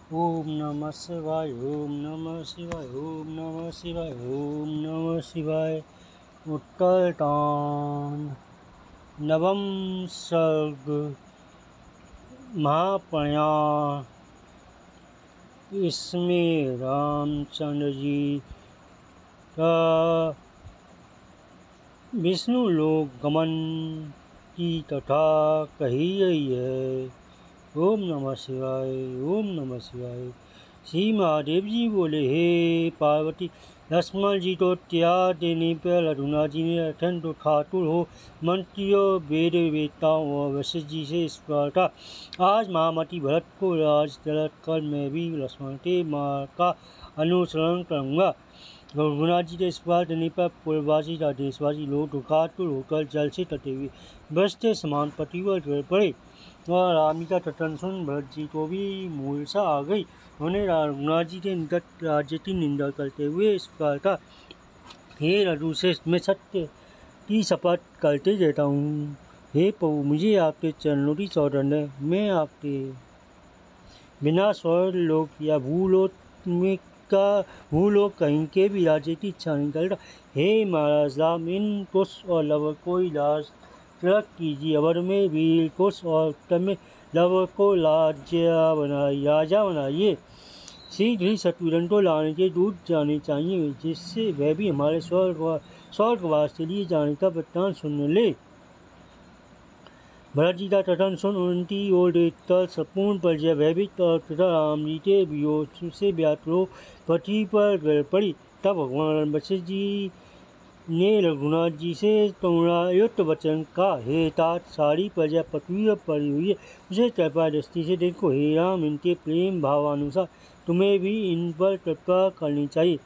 ओम नमः शिवाय, ओम नमः शिवाय, ओम नमः शिवाय, ओम नमः शिवाय। उत्तरदान नवम सर्ग महाप्रयाण। इसमें रामचंद्र जी का विष्णु लोक गमन की कथा कही गई है। ओम नमः शिवाय, ओम नमः शिवाय। श्री महादेव जी बोले, हे पार्वती, लक्ष्मण जी को त्याग देने पर रघुनाथ जी ने अत्यंत ठाकुर हो मंत्रियों, वेद वेताओं और वशिष्ठ जी से इस प्रकार का, आज महामती भरत को राज तिलक कर मैं भी लक्ष्मण के मार्ग का अनुसरण करूँगा। रघुनाथ जी के इस प्रकार देने पर पूर्ववासी तथा देशवासी लोग दुखातुर होकर जल से तटे हुए वृक्ष के समान पृथ्वी पर गिर पड़े और राम जी का कथन सुन भरत जी को भी मूर्छा आ गई। उन्हें रघुनाथ जी के निकट राज्य की निंदा करते हुए इस प्रकार का, हे रघुश्रेष्ठ, मैं सत्य की शपथ करते देता हूँ। हे प्रभु, मुझे आपके चरणों की सौगंध है। मैं आपके बिना स्वर्ग लोक या भूलोक कहीं के भी राज्य की इच्छा नहीं करता। हे महाराज राम, इन कुश और लव को इलाज तिलक कीजिए। अवर में वीर कुश और उत्तर में लव को राजा बनाइए। शीघ्र ही शत्रुघ्न को लाने के दूत जाने चाहिए, जिससे वह भी हमारे स्वर्गवास के लिए जाने का वृत्तांत सुन ले। भरत जी का कथन सुन उनकी ओर देखकर संपूर्ण प्रजा भयभीत और तथा राम जी के वियोग से व्याकुल हो पृथ्वी पर गिर पड़ी। तब भगवान वशिष्ठ जी ने रघुनाथ जी से करुणायुक्त वचन का, हे तात, सारी प्रजा पृथ्वी पर पड़ी हुई है, उसे कृपा दृष्टि से देखो। हे राम, इनके प्रेम भावानुसार तुम्हें भी इन पर कृपा करनी चाहिए।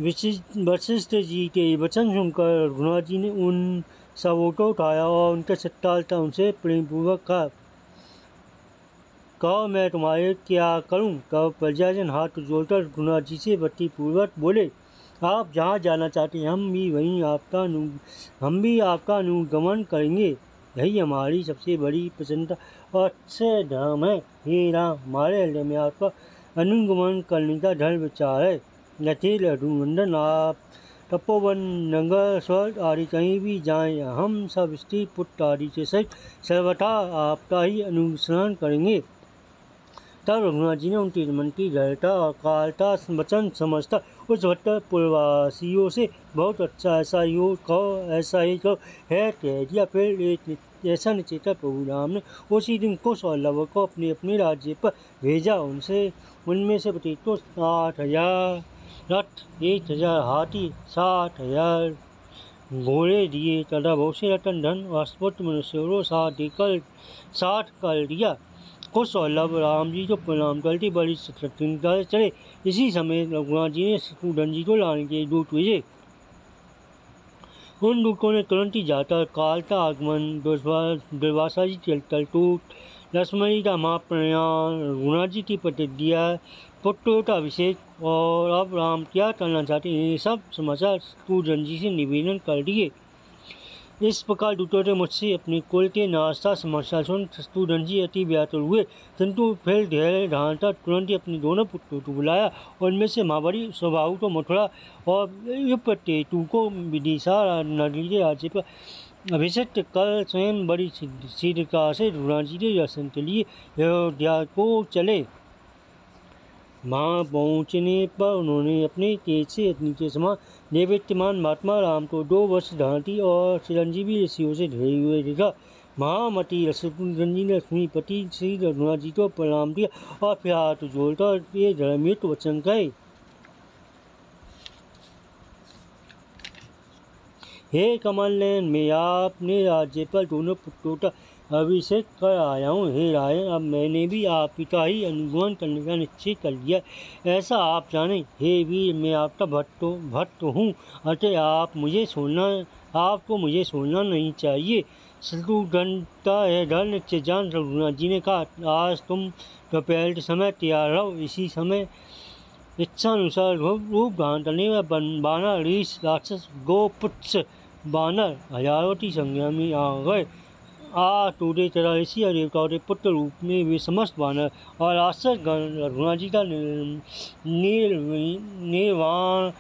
वशिष्ठ जी के वचन सुनकर रघुनाथ जी ने उन सबों को उठाया और उनके सत्ता उनसे प्रेमपूर्वक कहा, मैं तुम्हारे क्या करूं। तब प्रजाजन हाथ जोड़कर रघुनाथ जी से भक्तिपूर्वक बोले, आप जहाँ जाना चाहते हैं हम भी आपका अनुगमन करेंगे। यही हमारी सबसे बड़ी प्रसन्नता और अक्षय धर्म है। हे राम, हमारे हृदय में आपका अनुगमन करने का दृढ़ विचार है। यथे रघुनंदन, आप तपोवन, नगर, स्वर्ग आदि कहीं भी जाएं, हम सब स्त्री पुत्र आदि के सहित सर्वथा आपका ही अनुसरण करेंगे। तब रघुनाथ जी ने उनके मन की दृढ़ता और कालता वचन समझता उस भट्टपुरवासियों से, बहुत अच्छा, ऐसा ही कहो है कह दिया। फिर एक ऐसा निश्चय प्रभु राम ने उसी दिन कुश और लव को अपने अपने राज्य पर भेजा। उनमें से प्रत्येक को 60,000 रथ, 1,000 हाथी, 60,000 घोड़े दिए तथा बहुत से रतन धन और स्फूर्त मनुष्यों को साथ कर दिया। कुश और लव राम जी को प्रणाम करके बड़ी सत्यता से चले। इसी समय रघुनाथ जी ने शत्रुघ्न जी को लाने के दूत भेजे। उन दूतों ने तुरंत ही जाकर कालता आगमन, दुर्वासा जी के तलतूट, लक्ष्मण जी का महाप्रयाण, रघुनाथ जी की प्रतिज्ञा, पुत्रों का अभिषेक और अब राम क्या करना चाहते हैं, ये सब समाचार शत्रुघ्न जी से निवेदन कर दिए। इस प्रकार दूतों ने मुझसे अपने कुल के नाश का समाचार सुन शत्रुघ्न जी अति व्याकुल हुए, किंतु फिर धैर्य धारणता तुरंत ही अपने दोनों पुत्रों को बुलाया और उनमें से महाबली स्वभाव को मथुरा और युपतेतु को विदिशा नगरी के राज्य पर अभिषिक्त कर स्वयं बड़ी शीघ्रता से रघुनाथ जी के दर्शन के लिए अयोध्या को चले। वहाँ पहुँचने पर उन्होंने अपने तेज से अग्नि के समान देवीत्यमान महात्मा राम को 2 वर्ष धांति और चिरंजीवी ऋषियों से घिरे हुए देखा। महामती शत्रुघ्न जी ने लक्ष्मीपति श्री रघुनाथ जी को प्रणाम किया और फिर हाथ जोड़कर ये धर्मयुक्त वचन कहे, हे कमल नयन, मैं आपने राज्य पर दोनों पुत्रों का अभिषेक कर आया हूँ। हे रायन, अब मैंने भी आप का ही अनुगमन करने का निश्चय कर लिया, ऐसा आप जाने। हे वीर, मैं आपका भक्त हूँ, अतः आपको मुझे छोड़ना नहीं चाहिए। शत्रुघ्न का यह दृढ़ निश्चय जान रघुनाथ जी ने कहा, आज तुम दोपहर के समय तैयार रहो। इसी समय इच्छानुसार रूप धारण करने में बानर, ऋष, राक्षस, गोपुच्छ, बानर हजारों की संख्या में आ गए। टूटे तरह ऋषि और देवताओं के पुत्र रूप में वे समस्त वानर और राक्षस गण रघुनाथ जी का निर्वाण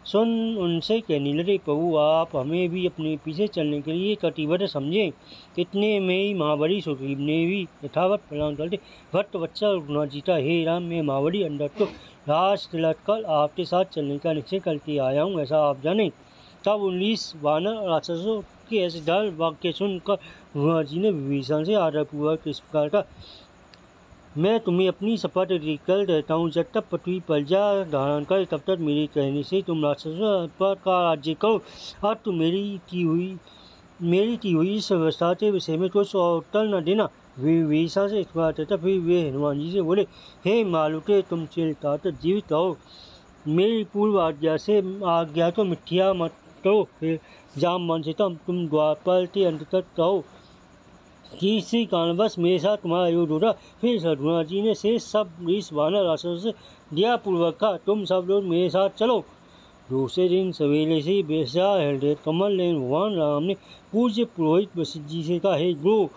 सुन उनसे कहने लगे, प्रभु आप हमें भी अपने पीछे चलने के लिए कटिबद्ध समझें। इतने में ही महाबली सुग्रीव ने भी यथावत प्रणाम करते भट्ट बच्चा रघुनाथ जी का, हे राम मैं महाबली अंदर तो राज तिलक कर आपके साथ चलने का निश्चय करके आया हूँ, ऐसा आप जाने। तब 19 वानर राक्षसों के ऐसे डर वाक्य सुनकर रघुनाथ जी ने विभीषण से आदरपूर्वक इस प्रकार का, मैं तुम्हें अपनी शपथ देकर रहता हूँ, जब तक पृथ्वी पर जा धारण कर तब तक मेरे कहने से तुम राक्षसों पर का राज्य करो। अब तुम मेरी की हुई इस व्यवस्था के विषय में कुछ और उत्तर न देना। विभीषण से इस बात तब फिर वे हनुमान जी से बोले, हे मालूके तुम चिरता तक जीवित रहो, मेरी पूर्व आज्ञा तो मिथ्या मत करो। फिर जामवन से तुम द्वापर के अंत तक रहो, किसी कारणवश मेरे साथ तुम्हारा युद्ध होगा। फिर रघुनाथ जी ने शेष सब 20 वानर राक्षसों से दिया पूर्वक कहा, तुम सब लोग मेरे साथ चलो। दूसरे दिन सवेरे से बेसा हृदय कमल ने भगवान राम ने पूज्य पुरोहित वशिष्ठ जी से कहा, हे गुरु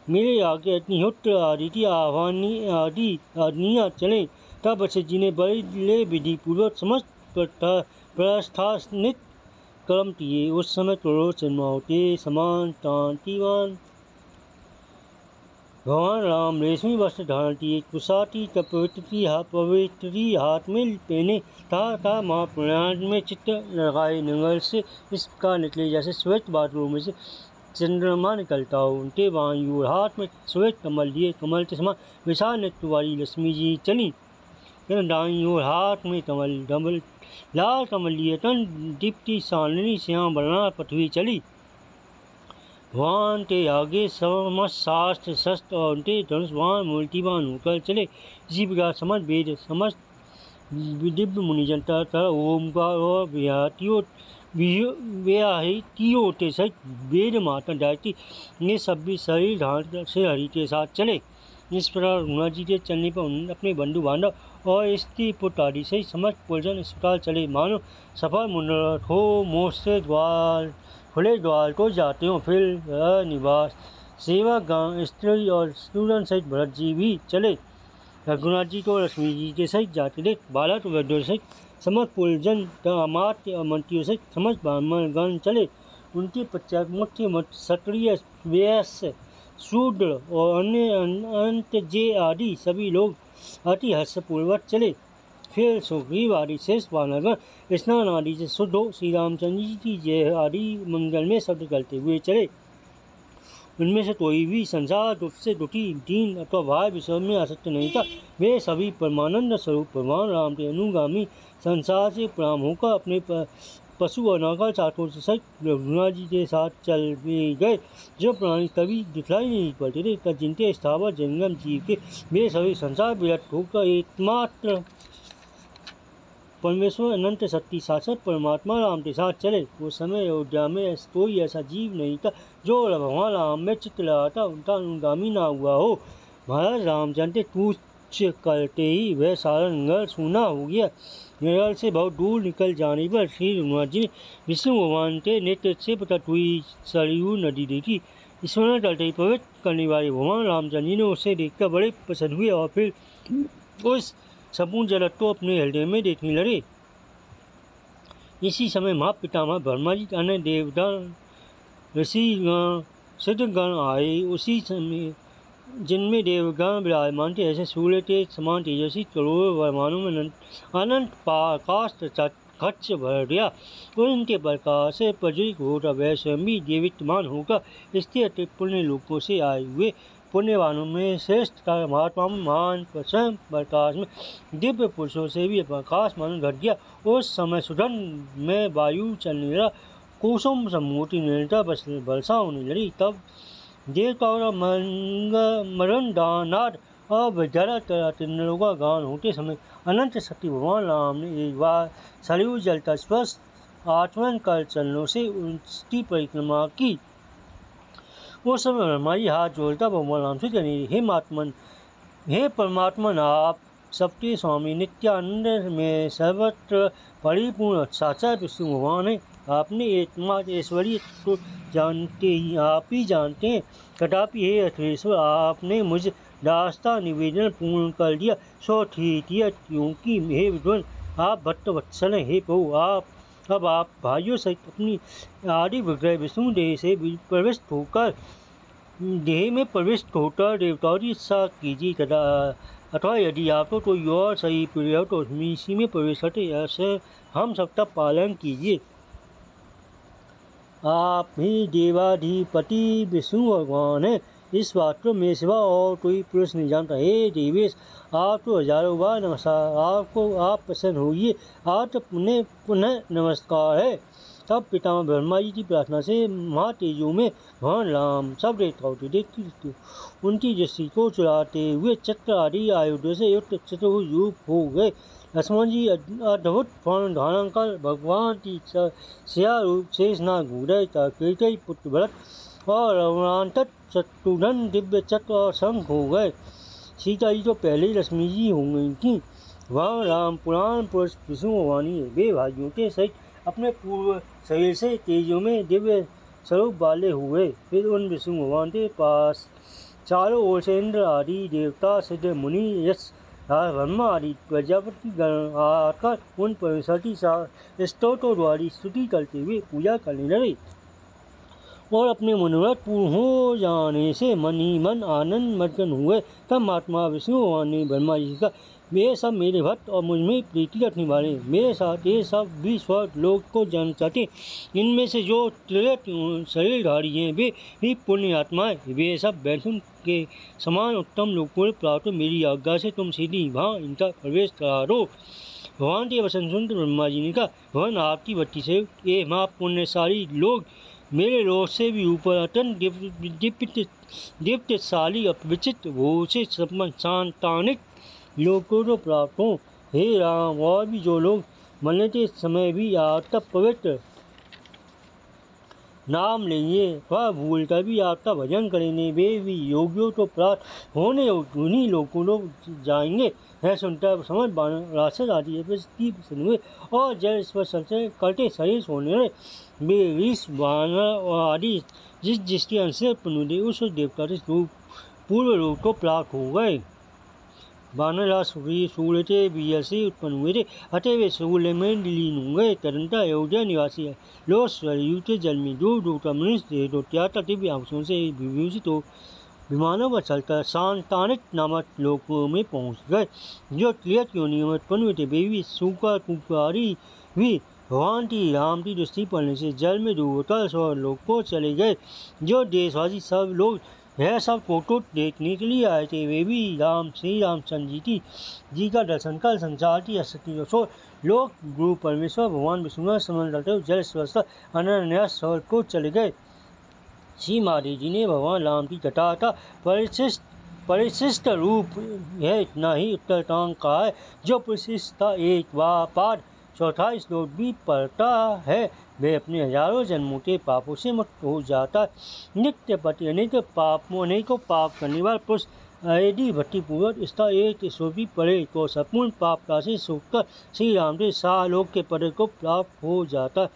मेरे आगे अग्निहोत्र आदि की आज्ञा चलें। तब वशिष्ठ जी ने बड़े विधि पूर्वक समस्त प्रस्थानित कर्म किए। उस समय करोड़ों चंद्रमाओं के समान कांतिवान भगवान राम रेशमी वस्त्र धारण किए, कुशाटी पवित्री हाथ में पहने था महाप्रयाण में चित्त लगाए नगर से इस प्रकार निकले जैसे श्वेत बादलों में से चंद्रमा निकलता हो। उनके वायु और हाथ में श्वेत कमल लिए, कमल के समान विशाल नेत्र वाली लक्ष्मी जी चली। दाई और हाथ में कमल लाल कमल लिए तन दीप्ति शालिनी श्याम बरना पृथ्वी चली। भगवान के आगे समस्त शास्त्र शस्त्र और उनके धनुषवान मूर्तिवान होकर चले। इसी प्रकार समस्त वेद समस्त दिव्य मुनिजन तथा ओमकार और व्याहतियों के सहित वेद माता गायत्री ने सभी शरीर धारण से हरि के साथ चले। इस प्रकार रघुनाथ जी के चलने पर अपने बंधु बांधव और स्त्री पुत्र आदि सहित समस्त पुरजन इस प्रकार चले मानो सफल मनोरथ हो। मोक्ष से खुले द्वार को जाते हो। फिर निवास सेवक गांव स्त्री और स्टूडेंट सहित भरत जी भी चले। रघुनाथ जी को लक्ष्मी जी के सहित जाते देख बालक वैद्यों सहित समस्त पुरजन अमात्य और मंत्रियों सहित समस्त ब्राह्मण गण चले। उनके पश्चात मुख्य मठ क्षत्रिय वैश्य शूद्र और अन्य जे आदि सभी लोग अति हर्षपूर्वक चले। फिर सुग्रीव आदि शेष वानरगण स्नान आदि से शुद्ध हो श्री रामचंद्र जी की जय आदि मंगल में शब्द करते हुए चले। उनमें से कोई भी संसार दुख से दुखी दीन अथवा भाव विषय में आसक्त नहीं था। वे सभी परमानंद स्वरूप भगवान राम के अनुगामी संसार से प्राम होकर अपने पशु और नागा चाकों से सहित रघुनाथ जी के साथ चल गए। जो प्राणी कभी दिखलाई नहीं पड़ते थे तब जिनके स्थावर जंगम जीव के वे सभी संसार विरक्त होकर एकमात्र परमेश्वर अनंत शक्ति शाश्वत परमात्मा राम के साथ चले। उस समय अयोध्या में कोई ऐसा जीव नहीं था जो भगवान राम में चित्त लगाता उनका अनुगामी ना हुआ हो। महाराज रामचंद्र कूच करते ही वह सारा नगर सूना हो गया। नगर से बहुत दूर निकल जाने पर श्री रघुनाथ जी ने विष्णु भगवान के नेत्र से प्रकट हुई सरयू नदी देखी। ईश्वर तलते पवित्र करने वाले भगवान रामचंद्र जी ने उसे देखकर बड़े प्रसन्न हुए और फिर उस संपूर्ण जगत को अपने हृदय में देखने लगे। इसी समय महापितामह ब्रह्मा जी अन्य देवता ऋषिगण सिद्धगण आए। उसी समय जिनमें देवगण विराजमान थे ऐसे सूर्य के समान तेजस्वी करोड़ों वर्मानों में अनंत आकाश खच्च भर गया। उनके प्रकाश से प्रज्वलित होता वह स्वयं भी देवितमान होकर स्थिर अति पुण्य लोकों से आए हुए पुण्यवानों में श्रेष्ठ महात्मा महान स्वयं प्रकाश में दिव्य पुरुषों से भी प्रकाश मान घट गया। उस समय सुगंध में वायु चलने लगा, कुसुम समूति निरंतर वर्षा होने लगी। तब देवता और मरण दानाद और विद्यालय किन्नरों का गान होते समय अनंत शक्ति भगवान राम ने एक बार सरयू जल का स्पर्श आचमन कर चरणों से उसकी परिक्रमा की। उस समय ब्रह्मा जी हाथ जोड़ता भगवान राम से कहने, हे परमात्मन आप सबके स्वामी नित्यानंद में सर्वत्र परिपूर्ण साक्षात विष्णु भगवान है। आपने एकमात्र ऐश्वर्य तो जानते ही आप ही जानते हैं। तथापि हे अखिलेश्वर, आपने मुझ रास्ता निवेदन पूर्ण कर दिया, सो ठीक है, क्योंकि हे विद्वान आप भक्त वत्सल हैं। हे प्रभु, अब आप भाइयों सहित अपनी आदि विग्रह विष्णु देह से देह में प्रविष्ट होकर देवताओं की इच्छा कीजिए, तथा अथवा यदि आपको कोई और सही प्रिय हो तो इसी में प्रवेश करते ऐसे हम सबका पालन कीजिए। आप ही देवाधिपति विष्णु भगवान हैं, इस बात को मेरे सिवा और कोई पुरुष नहीं जानता। हे देवेश, आप तो हजारों बार नमस्कार, आप प्रसन्न होइए, आप पुनः नमस्कार है। तब पितामह ब्रह्मा जी की प्रार्थना से महातेजों में भगवान राम सब देवताओं की देखती उनकी दृष्टि को चुराते हुए चक्र आदि आयुधों से युक्त चतुर्भुज रूप हो गए। लक्ष्मण जी अद्भुत फर्ण धारण कर भगवान की सिया रूप शेषनाग घूरे कैकेयी पुत्र भरत और रघुनाथक शत्रुघ्न दिव्य चक्र और शंख हो गए। सीता जी तो पहले ही लक्ष्मी जी हो गई थी। वह राम पुराण पुरुष विष्णु भगवानी है। वे भाइयों के सहित अपने पूर्व शरीर से तेजों में दिव्य स्वरूप वाले हुए। फिर उन विष्णु भगवान के पास चारों ओर से इंद्र आदि देवता, सिद्ध मुनि, यश, ब्रह्मा आदि प्रजापति गण आकर उन परमेश्वर की स्तोत्रों द्वारा स्तुति करते हुए पूजा करने लगे और अपने मनोरथ पूर्ण हो जाने से मन ही मन आनंद मग्न हुए। तब महात्मा विष्णु भगवान ने ब्रह्मा जी का, वे सब मेरे भक्त और मुझ में प्रीति रखने वाले, मेरे साथ ये सब भी स्वर्ग लोक को जान चाहते। इनमें से जो शरीरधारी हैं वे ही पुण्य आत्माएं, वे सब वैकुंठ के समान उत्तम लोकों में प्राप्त। मेरी आज्ञा से तुम सीधी वहाँ इनका प्रवेश करा दो। भगवान के वचन सुनकर ब्रह्मा जी ने कहा, भगवान आपकी भक्ति से ये महापुण्यशाली लोग मेरे लोक से भी ऊपर अत्यंत दीप्तशाली और विचित्र भूषित सांतानिक लोगों को प्राप्त हो। हे राम, और भी जो लोग मरने के समय भी आपका पवित्र नाम लेंगे, वह भूल कर भी आपका भजन करेंगे, वे भी योगियों को प्राप्त होने उन्हीं लोगों लोग जाएंगे। है सुनकर समझ राक्षस आदि की हुए और जल स्पर्श करते शरीर सोने वे विष बानर आदि जिसके अंश से उत्पन्न हुए उस देवता के पूर्व रूप को प्राप्त हो गए। वानरास सूर्य के बीज से उत्पन्न हुए थे, अतः वे सूर्य में विलीन हो गए। तदनंतर अयोध्या निवासी लोग सरयू के जल में दूर दूर का मनुष्य तो त्याग दिव्य आभूषण से विभूषित हो विमानों पर चलकर सांतानिक नामक लोकों में पहुँच गए। जो त्रियत योनियों में उत्पन्न हुए थे वे भी सूकर कुकारी भी भगवान की राम की दृष्टि पड़ने से जल में डूबकर स्वर्ग लोक को चले गए। जो देशवासी सब लोग यह सब फोटो देखने के लिए आए थे वे भी श्री रामचंद्र जी का दर्शन कर संसार की असक्ति सो लोक गुरु परमेश्वर भगवान विष्णु समझ करते जल स्वस्थ अनन्यास स्वर्ग को चले गए। श्री महादेव जी ने भगवान राम की कथा का परिशिष्ट रूप है इतना ही उत्तरतांग कहा है। जो परिशिष्ट एक पाठ चौथा श्लोक भी पढ़ता है वे अपने हजारों जन्मों के पापों से मुक्त हो जाता है। नित्य पति अनेकों पाप करने वाला पुरुष यदि भक्तिपूर्वक इसका एक श्लोक भी पढ़े तो संपूर्ण पाप राशि सूखकर श्री राम के सालोक के पद को प्राप्त हो जाता है।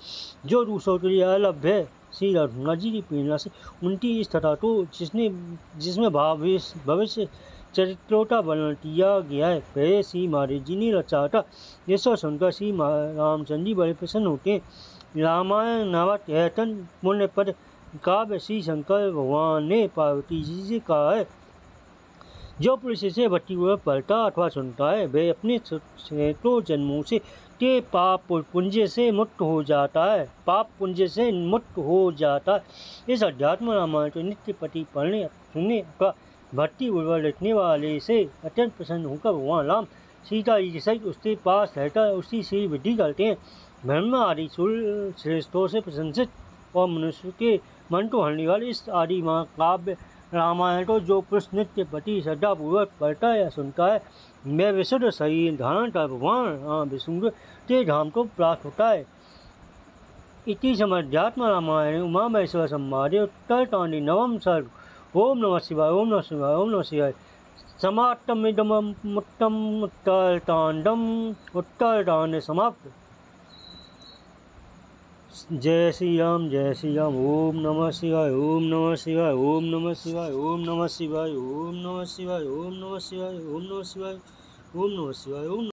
जो दूसरों के लिए अलभ्य है श्री रघुनाथ जी की प्रेरणा से उनकी इस कथा को जिसमें भविष्य चरित्रों का वर्णन किया गया है पहले श्री महादेव जी ने रचा था। ये सब सुनकर श्री रामचंद्र जी बड़े प्रसन्न होते हैं। रामायण नामक ऐतन पुण्य पद काव्य श्री शंकर भगवान ने पार्वती जी से कहा है। जो पुरुष इसे भक्तिपूर्वक पढ़ता अथवा सुनता है वे अपने सैकड़ों जन्मों से के पाप पुंज से मुक्त हो जाता है। पाप पुंज से मुक्त हो जाता है। इस अध्यात्म रामायण को नित्य पति पढ़ने सुनने अथवा भक्तिपूर्वक लिखने वाले से अत्यंत प्रसन्न होकर भगवान राम सीता जी के सहित उसके पास रहकर उसकी श्री वृद्धि करते हैं। ब्रह्मा आदि श्रेष्ठों से प्रशंसित और मनुष्य के मन को हरने वाले इस आदि महाकाव्य रामायण को जो पुरुष नित्य पति श्रद्धापूर्वक पढ़ता है या सुनता है मैं विशुद्ध शरीर धारण कर भगवान विष्णु के धाम को प्राप्त होता है। इति समध्यात्म रामायण उमा महेश्वर संवादे उत्तरकांडे नवम सर्ग। ओम नमः शिवाय ओम नमः शिवाय ओम नमः शिवाय। समाप्तमिदमुत्तम उत्तरकांडम उत्तरकांड समाप्त। जय श्री राम जय श्री राम। ओम नमः शिवाय ओम नमः शिवाय ओम नमः शिवाय ओम नमः शिवाय ओम नमः शिवाय ओम नमः शिवाय ओम नमः शिवाय ओम नमः शिवाय ओम